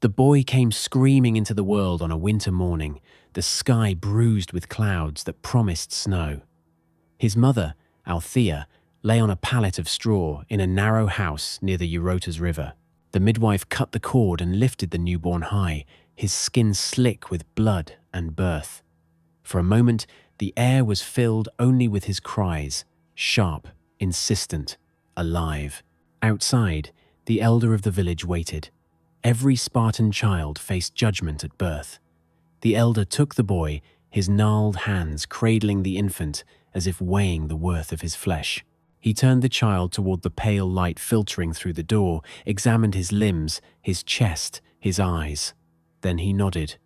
The boy came screaming into the world on a winter morning, the sky bruised with clouds that promised snow. His mother, Althea, lay on a pallet of straw in a narrow house near the Eurotas River. The midwife cut the cord and lifted the newborn high, his skin slick with blood and birth. For a moment, the air was filled only with his cries, sharp, insistent, alive. Outside, the elder of the village waited. Every Spartan child faced judgment at birth. The elder took the boy, his gnarled hands cradling the infant as if weighing the worth of his flesh. He turned the child toward the pale light filtering through the door, examined his limbs, his chest, his eyes. Then he nodded.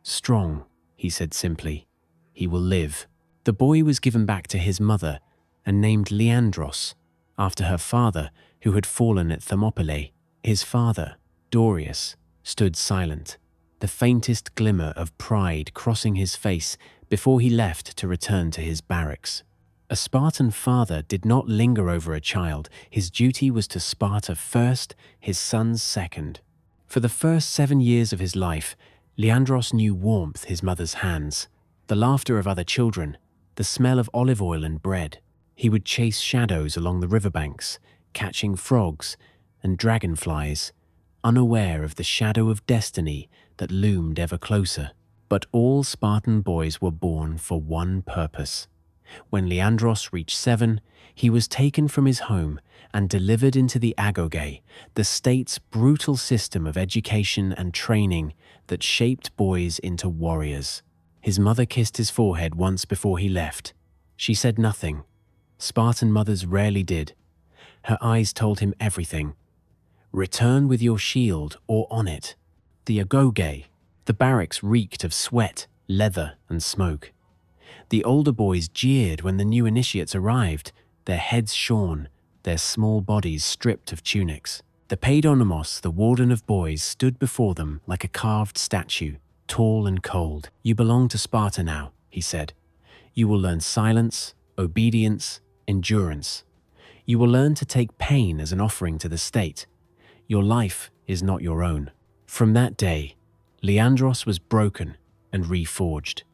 "Strong," he said simply. "He will live." The boy was given back to his mother and named Leandros, after her father, who had fallen at Thermopylae. His father, Dorius, stood silent, the faintest glimmer of pride crossing his face before he left to return to his barracks. A Spartan father did not linger over a child. His duty was to Sparta first, his sons second. For the first 7 years of his life, Leandros knew warmth his mother's hands, the laughter of other children, the smell of olive oil and bread. He would chase shadows along the riverbanks, catching frogs and dragonflies, unaware of the shadow of destiny that loomed ever closer. But all Spartan boys were born for one purpose. When Leandros reached 7, he was taken from his home and delivered into the agoge, the state's brutal system of education and training that shaped boys into warriors. His mother kissed his forehead once before he left. She said nothing. Spartan mothers rarely did. Her eyes told him everything. Return with your shield or on it. The agoge, the barracks reeked of sweat, leather, and smoke. The older boys jeered when the new initiates arrived, their heads shorn, their small bodies stripped of tunics. The paidonomos, the warden of boys, stood before them like a carved statue, tall and cold. "You belong to Sparta now," he said. "You will learn silence, obedience, endurance. You will learn to take pain as an offering to the state. Your life is not your own." From that day, Leandros was broken and reforged.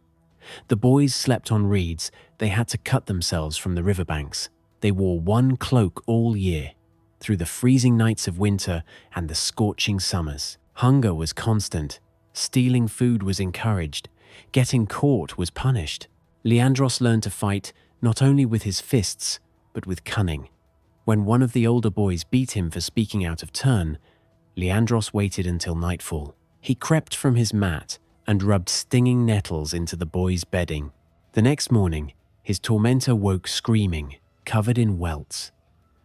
The boys slept on reeds. They had to cut themselves from the riverbanks. They wore one cloak all year, through the freezing nights of winter and the scorching summers. Hunger was constant. Stealing food was encouraged. Getting caught was punished. Leandros learned to fight not only with his fists, but with cunning. When one of the older boys beat him for speaking out of turn, Leandros waited until nightfall. He crept from his mat and rubbed stinging nettles into the boy's bedding. The next morning, his tormentor woke screaming, covered in welts.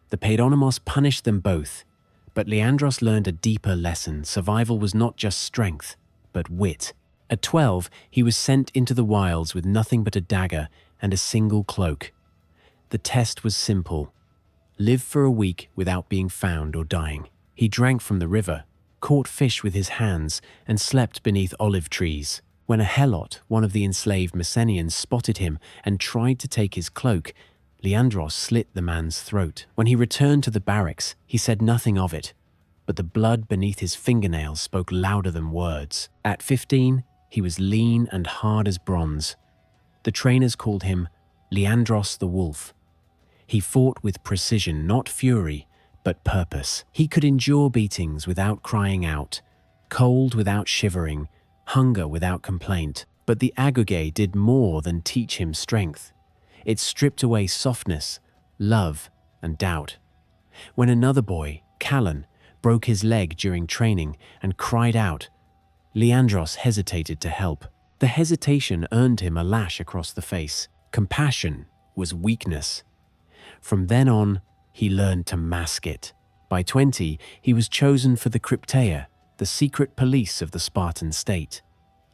The paidonomos punished them both, but Leandros learned a deeper lesson. Survival was not just strength, but wit. At 12, he was sent into the wilds with nothing but a dagger and a single cloak. The test was simple. Live for a week without being found or dying. He drank from the river, caught fish with his hands, and slept beneath olive trees. When a helot, one of the enslaved Messenians, spotted him and tried to take his cloak, Leandros slit the man's throat. When he returned to the barracks, he said nothing of it, but the blood beneath his fingernails spoke louder than words. At 15, he was lean and hard as bronze. The trainers called him Leandros the Wolf. He fought with precision, not fury, but purpose. He could endure beatings without crying out, cold without shivering, hunger without complaint. But the agoge did more than teach him strength. It stripped away softness, love, and doubt. When another boy, Callan, broke his leg during training and cried out, Leandros hesitated to help. The hesitation earned him a lash across the face. Compassion was weakness. From then on, he learned to mask it. By 20, he was chosen for the Crypteia, the secret police of the Spartan state.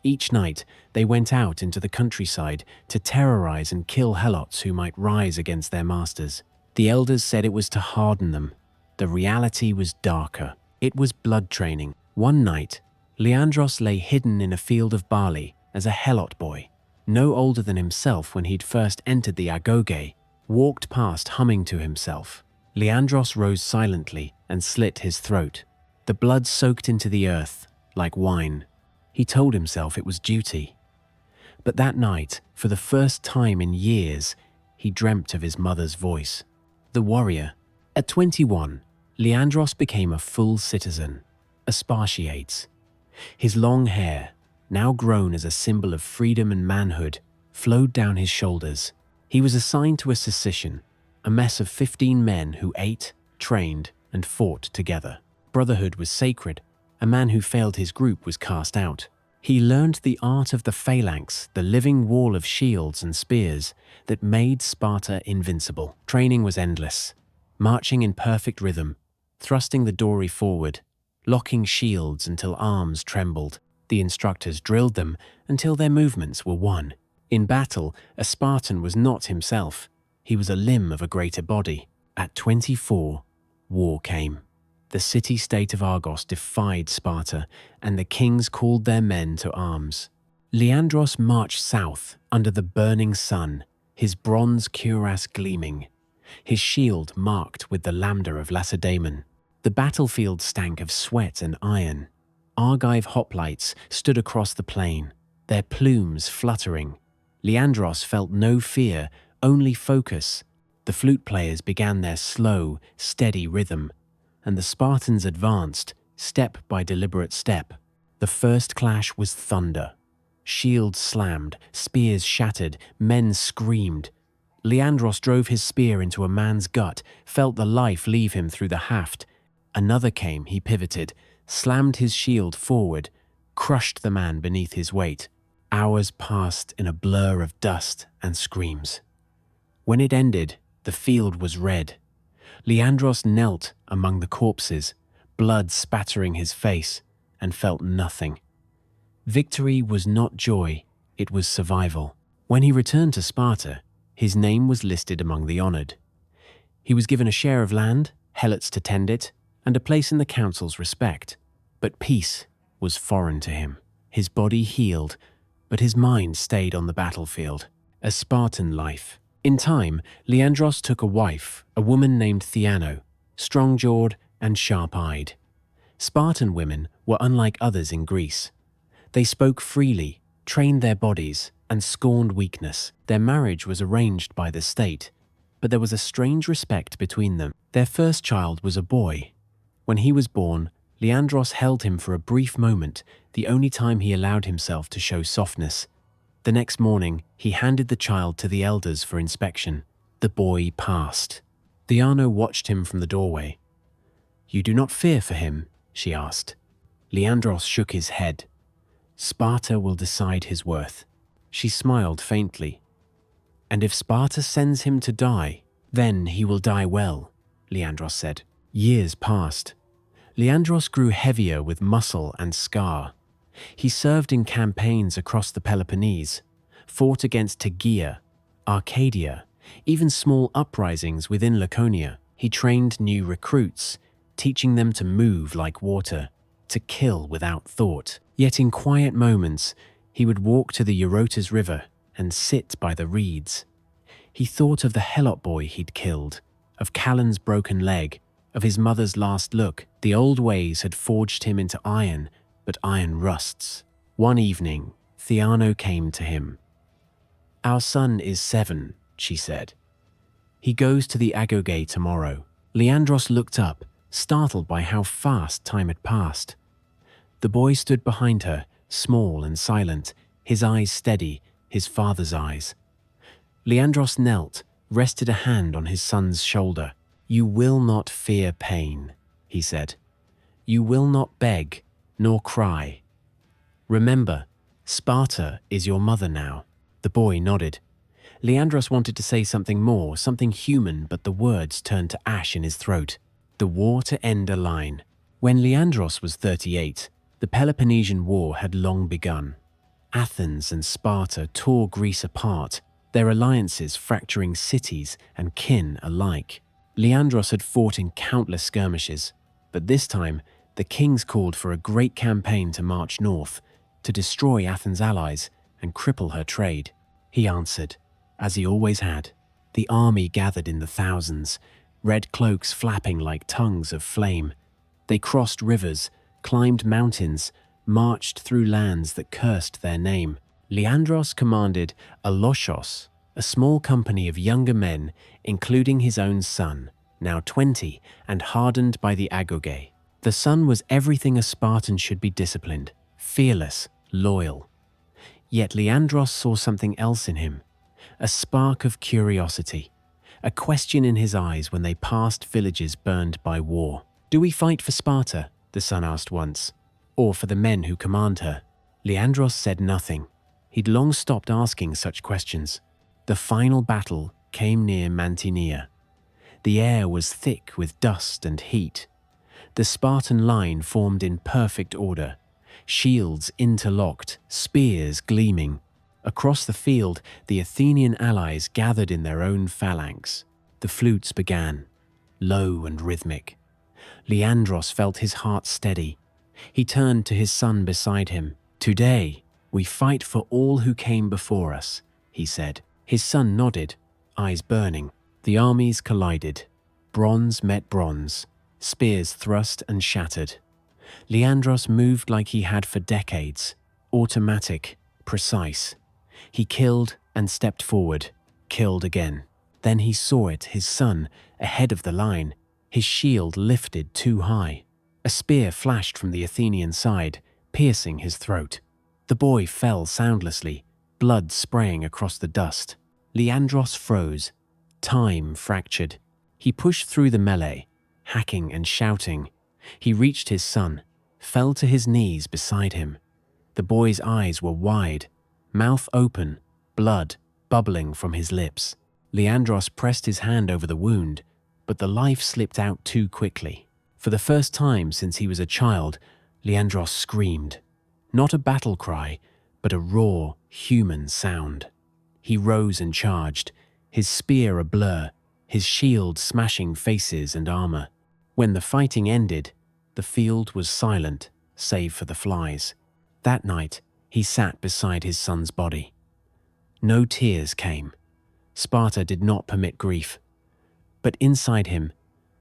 Each night, they went out into the countryside to terrorize and kill helots who might rise against their masters. The elders said it was to harden them. The reality was darker. It was blood training. One night, Leandros lay hidden in a field of barley as a helot boy, no older than himself when he'd first entered the agoge, walked past humming to himself. Leandros rose silently and slit his throat. The blood soaked into the earth, like wine. He told himself it was duty. But that night, for the first time in years, he dreamt of his mother's voice. The warrior. At 21, Leandros became a full citizen, a Spartiates. His long hair, now grown as a symbol of freedom and manhood, flowed down his shoulders. He was assigned to a Sicilian, a mess of 15 men who ate, trained, and fought together. Brotherhood was sacred. A man who failed his group was cast out. He learned the art of the phalanx, the living wall of shields and spears that made Sparta invincible. Training was endless, marching in perfect rhythm, thrusting the dory forward, locking shields until arms trembled. The instructors drilled them until their movements were one. In battle, a Spartan was not himself. He was a limb of a greater body. At 24, war came. The city-state of Argos defied Sparta, and the kings called their men to arms. Leandros marched south under the burning sun, his bronze cuirass gleaming, his shield marked with the lambda of Lacedaemon. The battlefield stank of sweat and iron. Argive hoplites stood across the plain, their plumes fluttering. Leandros felt no fear, only focus. The flute players began their slow, steady rhythm, and the Spartans advanced, step by deliberate step. The first clash was thunder. Shields slammed, spears shattered, men screamed. Leandros drove his spear into a man's gut, felt the life leave him through the haft. Another came, he pivoted, slammed his shield forward, crushed the man beneath his weight. Hours passed in a blur of dust and screams. When it ended, the field was red. Leandros knelt among the corpses, blood spattering his face, and felt nothing. Victory was not joy, it was survival. When he returned to Sparta, his name was listed among the honored. He was given a share of land, helots to tend it, and a place in the council's respect. But peace was foreign to him. His body healed, but his mind stayed on the battlefield. A Spartan life. In time, Leandros took a wife, a woman named Theano, strong-jawed and sharp-eyed. Spartan women were unlike others in Greece. They spoke freely, trained their bodies, and scorned weakness. Their marriage was arranged by the state, but there was a strange respect between them. Their first child was a boy. When he was born, Leandros held him for a brief moment, the only time he allowed himself to show softness. The next morning, he handed the child to the elders for inspection. The boy passed. Theano watched him from the doorway. "You do not fear for him?" she asked. Leandros shook his head. "Sparta will decide his worth." She smiled faintly. "And if Sparta sends him to die, then he will die well," Leandros said. Years passed. Leandros grew heavier with muscle and scar. He served in campaigns across the Peloponnese, fought against Tegea, Arcadia, even small uprisings within Laconia. He trained new recruits, teaching them to move like water, to kill without thought. Yet in quiet moments, he would walk to the Eurotas River and sit by the reeds. He thought of the Helot boy he'd killed, of Callan's broken leg, of his mother's last look. The old ways had forged him into iron, but iron rusts. One evening, Theano came to him. "Our son is 7, she said. "He goes to the agoge tomorrow." Leandros looked up, startled by how fast time had passed. The boy stood behind her, small and silent, his eyes steady, his father's eyes. Leandros knelt, rested a hand on his son's shoulder. "You will not fear pain," he said. "You will not beg, nor cry. Remember, Sparta is your mother now." The boy nodded. Leandros wanted to say something more, something human, but the words turned to ash in his throat. The war to end a line. When Leandros was 38, the Peloponnesian War had long begun. Athens and Sparta tore Greece apart, their alliances fracturing cities and kin alike. Leandros had fought in countless skirmishes, but this time the kings called for a great campaign to march north, to destroy Athens' allies and cripple her trade. He answered, as he always had. The army gathered in the thousands, red cloaks flapping like tongues of flame. They crossed rivers, climbed mountains, marched through lands that cursed their name. Leandros commanded Aloshos, a small company of younger men, including his own son, now 20 and hardened by the agoge. The son was everything a Spartan should be: disciplined, fearless, loyal. Yet Leandros saw something else in him, a spark of curiosity, a question in his eyes when they passed villages burned by war. "Do we fight for Sparta?" the son asked once, "or for the men who command her?" Leandros said nothing. He'd long stopped asking such questions. The final battle came near Mantinea. The air was thick with dust and heat. The Spartan line formed in perfect order, shields interlocked, spears gleaming. Across the field, the Athenian allies gathered in their own phalanx. The flutes began, low and rhythmic. Leandros felt his heart steady. He turned to his son beside him. "Today, we fight for all who came before us," he said. His son nodded, eyes burning. The armies collided. Bronze met bronze, spears thrust and shattered. Leandros moved like he had for decades, automatic, precise. He killed and stepped forward, killed again. Then he saw it, his son, ahead of the line, his shield lifted too high. A spear flashed from the Athenian side, piercing his throat. The boy fell soundlessly, blood spraying across the dust. Leandros froze. Time fractured. He pushed through the melee, hacking and shouting. He reached his son, fell to his knees beside him. The boy's eyes were wide, mouth open, blood bubbling from his lips. Leandros pressed his hand over the wound, but the life slipped out too quickly. For the first time since he was a child, Leandros screamed. Not a battle cry, but a raw, human sound. He rose and charged, his spear a blur, his shield smashing faces and armor. When the fighting ended, the field was silent, save for the flies. That night, he sat beside his son's body. No tears came. Sparta did not permit grief. But inside him,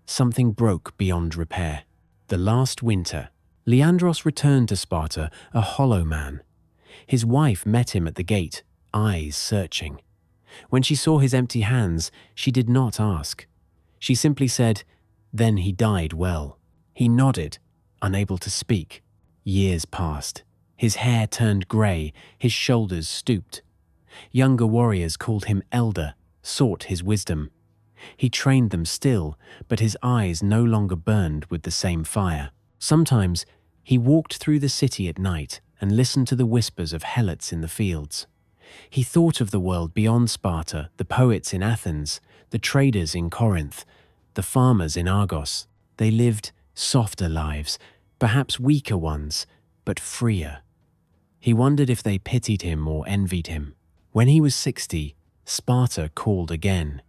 something broke beyond repair. The last winter, Leandros returned to Sparta a hollow man. His wife met him at the gate, eyes searching. When she saw his empty hands, she did not ask. She simply said, "Then he died well." He nodded, unable to speak. Years passed. His hair turned grey, his shoulders stooped. Younger warriors called him elder, sought his wisdom. He trained them still, but his eyes no longer burned with the same fire. Sometimes he walked through the city at night and listened to the whispers of helots in the fields. He thought of the world beyond Sparta, the poets in Athens, the traders in Corinth, the farmers in Argos. They lived softer lives, perhaps weaker ones, but freer. He wondered if they pitied him or envied him. When he was 60, Sparta called again.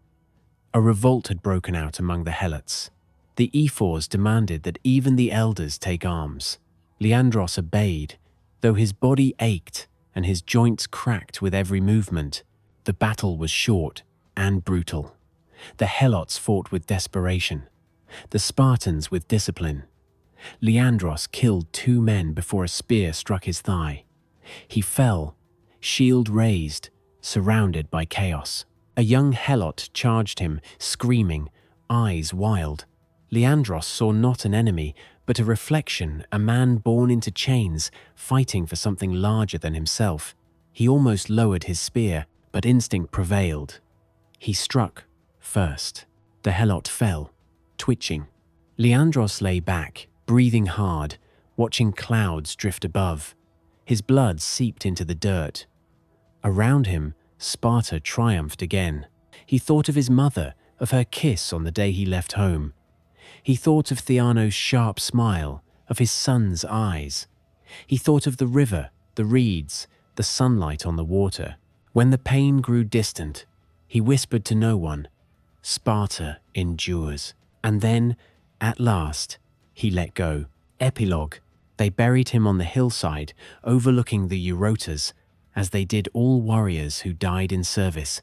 A revolt had broken out among the helots. The ephors demanded that even the elders take arms. Leandros obeyed, though his body ached and his joints cracked with every movement. The battle was short and brutal. The helots fought with desperation, the Spartans with discipline. Leandros killed 2 men before a spear struck his thigh. He fell, shield raised, surrounded by chaos. A young helot charged him, screaming, eyes wild. Leandros saw not an enemy, but a reflection, a man born into chains, fighting for something larger than himself. He almost lowered his spear, but instinct prevailed. He struck first. The helot fell, twitching. Leandros lay back, breathing hard, watching clouds drift above. His blood seeped into the dirt. Around him, Sparta triumphed again. He thought of his mother, of her kiss on the day he left home. He thought of Theano's sharp smile, of his son's eyes. He thought of the river, the reeds, the sunlight on the water. When the pain grew distant, he whispered to no one, "Sparta endures." And then, at last, he let go. Epilogue. They buried him on the hillside, overlooking the Eurotas, as they did all warriors who died in service.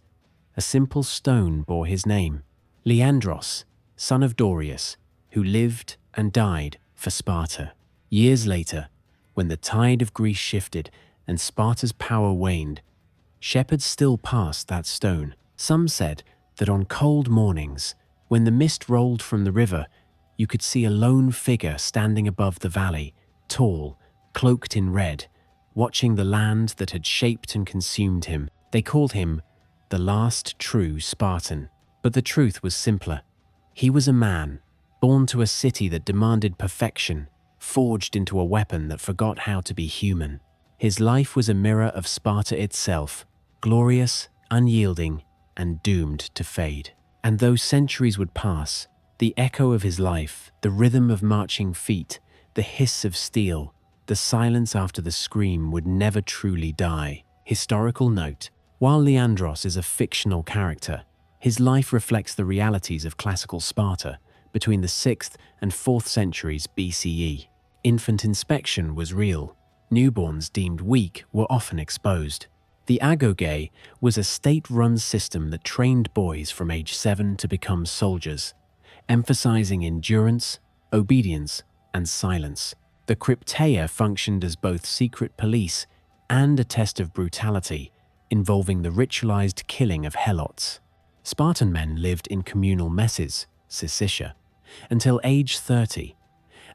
A simple stone bore his name, Leandros, son of Dorius, who lived and died for Sparta. Years later, when the tide of Greece shifted and Sparta's power waned, shepherds still passed that stone. Some said that on cold mornings, when the mist rolled from the river, you could see a lone figure standing above the valley, tall, cloaked in red, watching the land that had shaped and consumed him. They called him the last true Spartan. But the truth was simpler. He was a man, born to a city that demanded perfection, forged into a weapon that forgot how to be human. His life was a mirror of Sparta itself, glorious, unyielding, and doomed to fade. And though centuries would pass, the echo of his life, the rhythm of marching feet, the hiss of steel, the silence after the scream would never truly die. Historical note: while Leandros is a fictional character, his life reflects the realities of classical Sparta between the 6th and 4th centuries BCE. Infant inspection was real. Newborns deemed weak were often exposed. The agoge was a state-run system that trained boys from age 7 to become soldiers, emphasizing endurance, obedience, and silence. The crypteia functioned as both secret police and a test of brutality, involving the ritualized killing of helots. Spartan men lived in communal messes, syssitia, until age 30,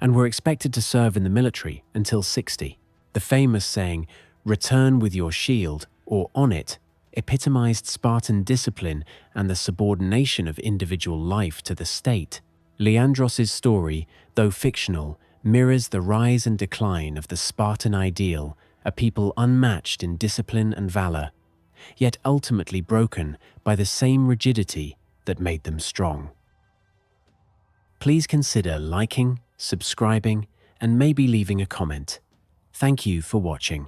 and were expected to serve in the military until 60. The famous saying, "Return with your shield," or "on it," epitomized Spartan discipline and the subordination of individual life to the state. Leandros' story, though fictional, mirrors the rise and decline of the Spartan ideal, a people unmatched in discipline and valor, yet ultimately broken by the same rigidity that made them strong. Please consider liking, subscribing, and maybe leaving a comment. Thank you for watching.